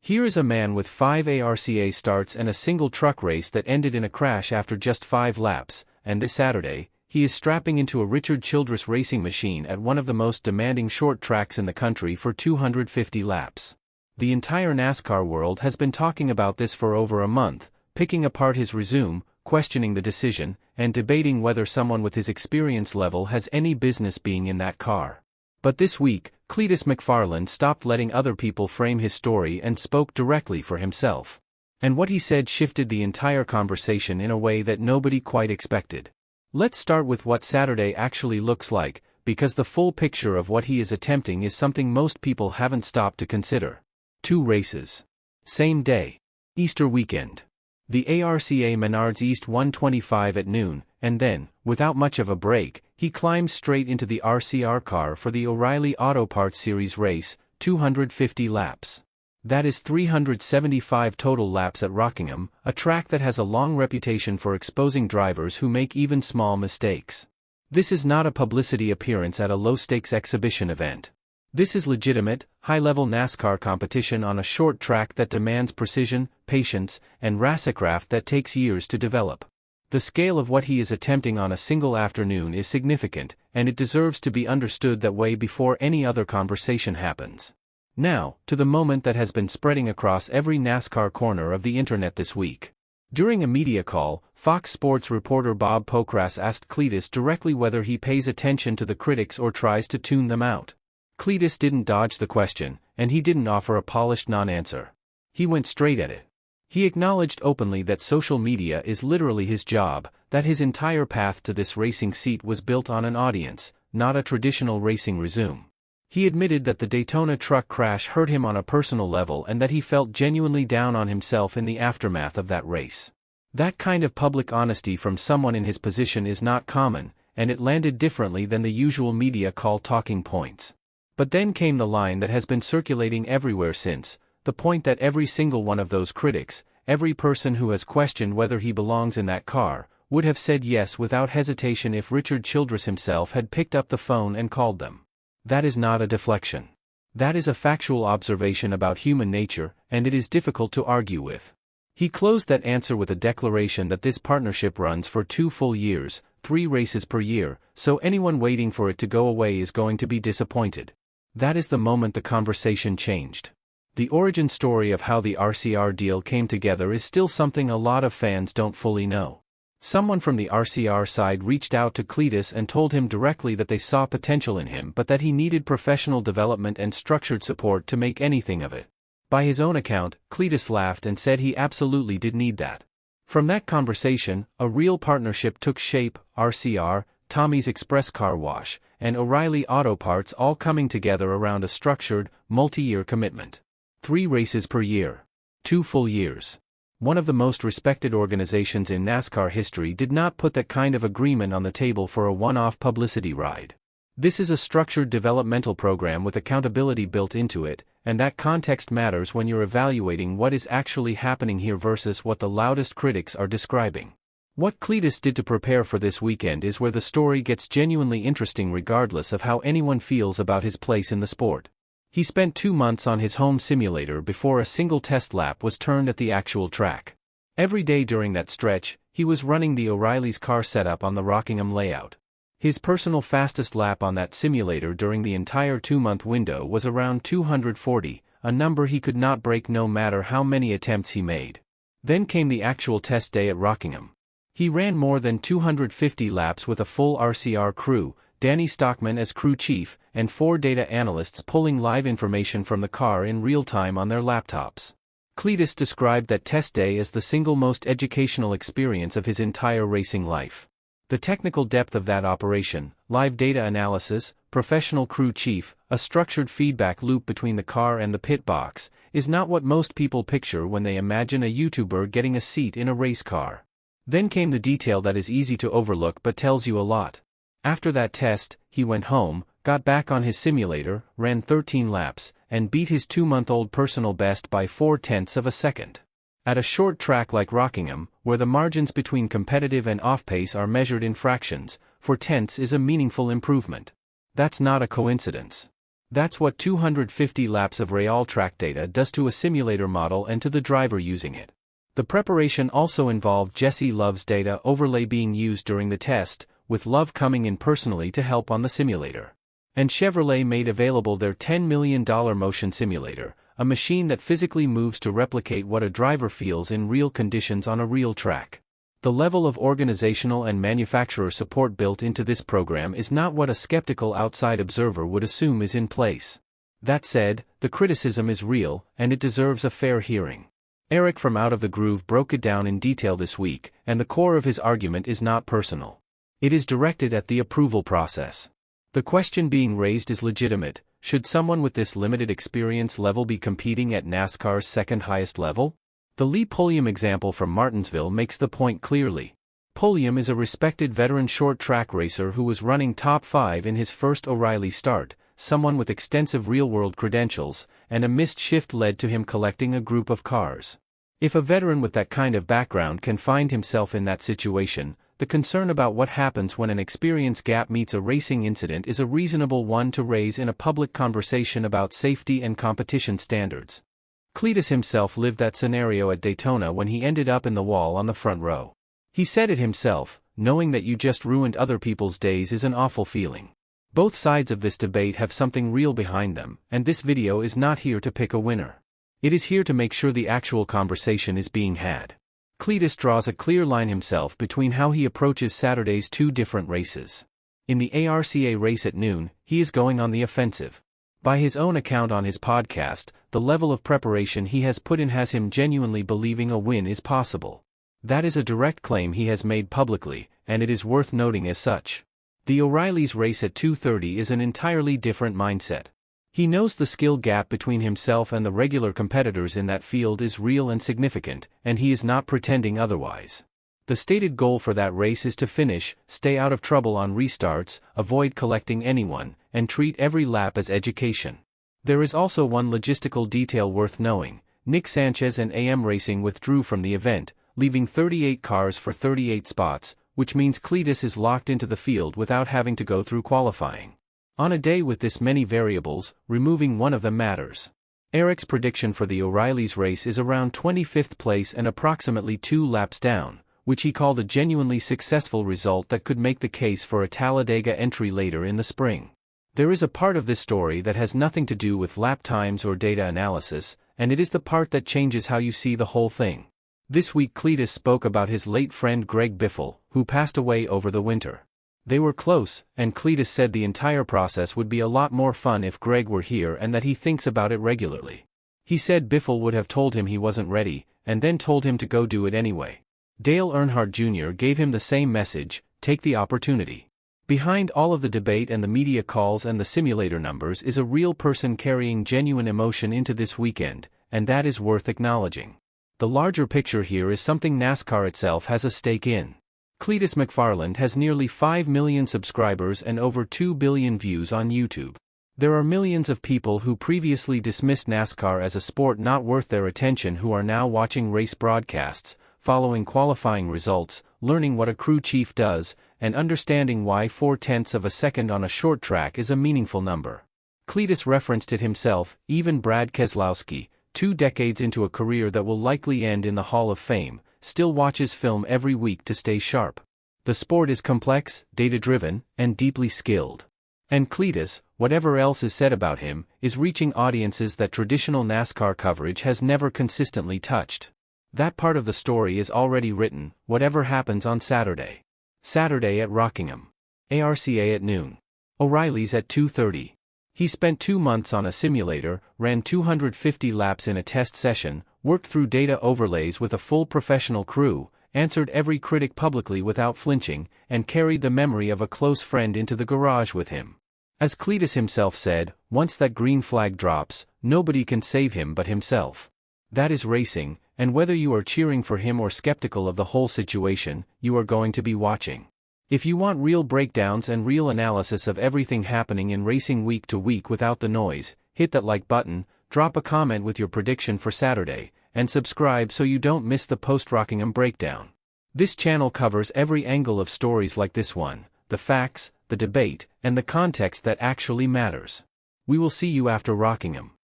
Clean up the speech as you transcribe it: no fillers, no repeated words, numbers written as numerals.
Here is a man with 5 ARCA starts and a single truck race that ended in a crash after just 5 laps, and this Saturday, he is strapping into a Richard Childress Racing machine at one of the most demanding short tracks in the country for 250 laps. The entire NASCAR world has been talking about this for over a month, picking apart his resume, questioning the decision, and debating whether someone with his experience level has any business being in that car. But this week, Cleetus McFarland stopped letting other people frame his story and spoke directly for himself. And what he said shifted the entire conversation in a way that nobody quite expected. Let's start with what Saturday actually looks like, because the full picture of what he is attempting is something most people haven't stopped to consider. 2 races. Same day. Easter weekend. The ARCA Menards East 125 at noon, and then, without much of a break, he climbs straight into the RCR car for the O'Reilly Auto Parts Series race, 250 laps. That is 375 total laps at Rockingham, a track that has a long reputation for exposing drivers who make even small mistakes. This is not a publicity appearance at a low-stakes exhibition event. This is legitimate, high-level NASCAR competition on a short track that demands precision, patience, and racecraft that takes years to develop. The scale of what he is attempting on a single afternoon is significant, and it deserves to be understood that way before any other conversation happens. Now, to the moment that has been spreading across every NASCAR corner of the internet this week. During a media call, Fox Sports reporter Bob Pockrass asked Cleetus directly whether he pays attention to the critics or tries to tune them out. Cleetus didn't dodge the question, and he didn't offer a polished non-answer. He went straight at it. He acknowledged openly that social media is literally his job, that his entire path to this racing seat was built on an audience, not a traditional racing resume. He admitted that the Daytona truck crash hurt him on a personal level and that he felt genuinely down on himself in the aftermath of that race. That kind of public honesty from someone in his position is not common, and it landed differently than the usual media call talking points. But then came the line that has been circulating everywhere since, the point that every single one of those critics, every person who has questioned whether he belongs in that car, would have said yes without hesitation if Richard Childress himself had picked up the phone and called them. That is not a deflection. That is a factual observation about human nature, and it is difficult to argue with. He closed that answer with a declaration that this partnership runs for 2 full years, 3 races per year, so anyone waiting for it to go away is going to be disappointed. That is the moment the conversation changed. The origin story of how the RCR deal came together is still something a lot of fans don't fully know. Someone from the RCR side reached out to Cleetus and told him directly that they saw potential in him but that he needed professional development and structured support to make anything of it. By his own account, Cleetus laughed and said he absolutely did need that. From that conversation, a real partnership took shape, RCR, Tommy's Express Car Wash, and O'Reilly Auto Parts all coming together around a structured, multi-year commitment. 3 races per year. 2 full years. One of the most respected organizations in NASCAR history did not put that kind of agreement on the table for a one-off publicity ride. This is a structured developmental program with accountability built into it, and that context matters when you're evaluating what is actually happening here versus what the loudest critics are describing. What Cleetus did to prepare for this weekend is where the story gets genuinely interesting regardless of how anyone feels about his place in the sport. He spent 2 months on his home simulator before a single test lap was turned at the actual track. Every day during that stretch, he was running the O'Reilly's car setup on the Rockingham layout. His personal fastest lap on that simulator during the entire 2-month window was around 240, a number he could not break no matter how many attempts he made. Then came the actual test day at Rockingham. He ran more than 250 laps with a full RCR crew, Danny Stockman as crew chief, and 4 data analysts pulling live information from the car in real time on their laptops. Cleetus described that test day as the single most educational experience of his entire racing life. The technical depth of that operation, live data analysis, professional crew chief, a structured feedback loop between the car and the pit box, is not what most people picture when they imagine a YouTuber getting a seat in a race car. Then came the detail that is easy to overlook but tells you a lot. After that test, he went home, got back on his simulator, ran 13 laps, and beat his 2-month-old personal best by 0.4 of a second. At a short track like Rockingham, where the margins between competitive and off-pace are measured in fractions, 0.4 is a meaningful improvement. That's not a coincidence. That's what 250 laps of real track data does to a simulator model and to the driver using it. The preparation also involved Jesse Love's data overlay being used during the test, with Love coming in personally to help on the simulator. And Chevrolet made available their $10 million motion simulator, a machine that physically moves to replicate what a driver feels in real conditions on a real track. The level of organizational and manufacturer support built into this program is not what a skeptical outside observer would assume is in place. That said, the criticism is real, and it deserves a fair hearing. Eric from Out of the Groove broke it down in detail this week, and the core of his argument is not personal. It is directed at the approval process. The question being raised is legitimate: should someone with this limited experience level be competing at NASCAR's second highest level? The Lee Pulliam example from Martinsville makes the point clearly. Pulliam is a respected veteran short track racer who was running top 5 in his first O'Reilly start, someone with extensive real-world credentials, and a missed shift led to him collecting a group of cars. If a veteran with that kind of background can find himself in that situation, the concern about what happens when an experience gap meets a racing incident is a reasonable one to raise in a public conversation about safety and competition standards. Cleetus himself lived that scenario at Daytona when he ended up in the wall on the front row. He said it himself: knowing that you just ruined other people's days is an awful feeling. Both sides of this debate have something real behind them, and this video is not here to pick a winner. It is here to make sure the actual conversation is being had. Cleetus draws a clear line himself between how he approaches Saturday's two different races. In the ARCA race at noon, he is going on the offensive. By his own account on his podcast, the level of preparation he has put in has him genuinely believing a win is possible. That is a direct claim he has made publicly, and it is worth noting as such. The O'Reilly's race at 2:30 is an entirely different mindset. He knows the skill gap between himself and the regular competitors in that field is real and significant, and he is not pretending otherwise. The stated goal for that race is to finish, stay out of trouble on restarts, avoid collecting anyone, and treat every lap as education. There is also one logistical detail worth knowing: Nick Sanchez and AM Racing withdrew from the event, leaving 38 cars for 38 spots, which means Cleetus is locked into the field without having to go through qualifying. On a day with this many variables, removing one of them matters. Eric's prediction for the O'Reilly's race is around 25th place and approximately 2 laps down, which he called a genuinely successful result that could make the case for a Talladega entry later in the spring. There is a part of this story that has nothing to do with lap times or data analysis, and it is the part that changes how you see the whole thing. This week Cleetus spoke about his late friend Greg Biffle, who passed away over the winter. They were close, and Cleetus said the entire process would be a lot more fun if Greg were here and that he thinks about it regularly. He said Biffle would have told him he wasn't ready, and then told him to go do it anyway. Dale Earnhardt Jr. gave him the same message: take the opportunity. Behind all of the debate and the media calls and the simulator numbers is a real person carrying genuine emotion into this weekend, and that is worth acknowledging. The larger picture here is something NASCAR itself has a stake in. Cleetus McFarland has nearly 5 million subscribers and over 2 billion views on YouTube. There are millions of people who previously dismissed NASCAR as a sport not worth their attention who are now watching race broadcasts, following qualifying results, learning what a crew chief does, and understanding why 0.4 of a second on a short track is a meaningful number. Cleetus referenced it himself: even Brad Keselowski, 2 decades into a career that will likely end in the Hall of Fame, still watches film every week to stay sharp. The sport is complex, data-driven, and deeply skilled. And Cleetus, whatever else is said about him, is reaching audiences that traditional NASCAR coverage has never consistently touched. That part of the story is already written, whatever happens on Saturday. Saturday at Rockingham. ARCA at noon. O'Reilly's at 2:30. He spent 2 months on a simulator, ran 250 laps in a test session, worked through data overlays with a full professional crew, answered every critic publicly without flinching, and carried the memory of a close friend into the garage with him. As Cleetus himself said, once that green flag drops, nobody can save him but himself. That is racing, and whether you are cheering for him or skeptical of the whole situation, you are going to be watching. If you want real breakdowns and real analysis of everything happening in racing week to week without the noise, hit that like button, drop a comment with your prediction for Saturday, and subscribe so you don't miss the post-Rockingham breakdown. This channel covers every angle of stories like this one: the facts, the debate, and the context that actually matters. We will see you after Rockingham.